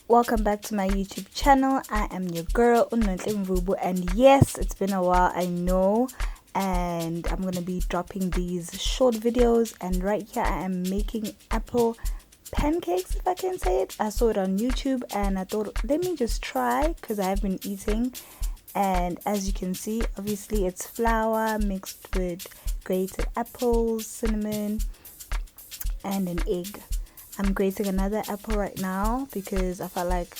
Welcome back to my YouTube channel. I am your girl Unontle Mvubu, and yes, it's been a while, I know, and I'm gonna be dropping these short videos. And right here I am making apple pancakes, if I can say it. I saw it on YouTube and I thought, let me just try, because I have been eating. And as you can see, obviously it's flour mixed with grated apples, cinnamon, and an egg. I'm grating another apple right now because I felt like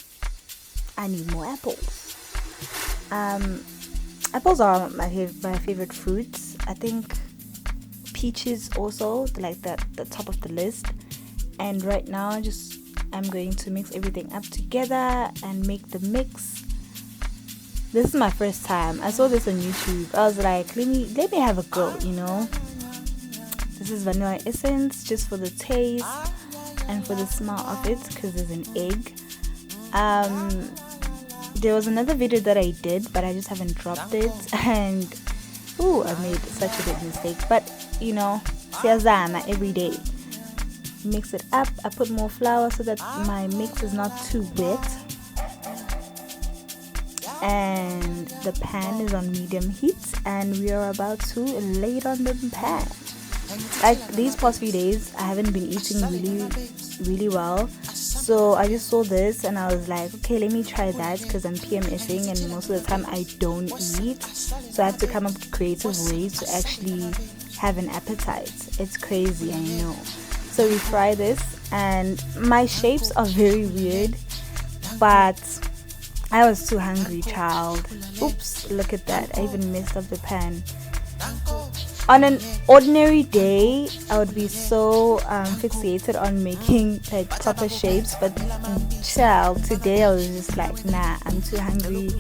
I need more apples. Apples are my favorite fruits. I think peaches also, like the top of the list. And right now I'm going to mix everything up together and make the mix. This is my first time. I saw this on YouTube. I was like, let me have a go, you know. This is vanilla essence just for the taste and for the smell of it, because there's an egg. There was another video that I did, but I just haven't dropped it, and I made such a big mistake. But you know, siyazama every day. Mix it up. I put more flour so that my mix is not too wet, and the pan is on medium heat, and we are about to lay it on the pan. Like these past few days I haven't been eating really well, so I just saw this and I was like, okay, let me try that, because I'm PMSing and most of the time I don't eat, so I have to come up with creative ways to actually have an appetite. It's crazy, I know. So we fry this, and my shapes are very weird, but I was too hungry, child. Oops, look at that, I even messed up the pan. On an ordinary day, I would be so fixated on making like proper shapes, but child, today I was just like, nah, I'm too hungry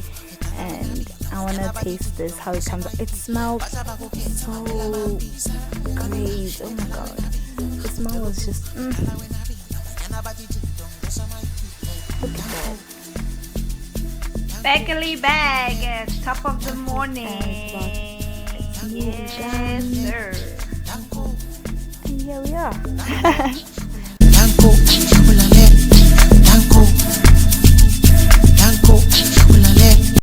and I want to taste this, how it comes out. It smelled so great. Oh my god, the smell was just look at that. Baggly bag at top of the morning. Yes, sir. And here we are.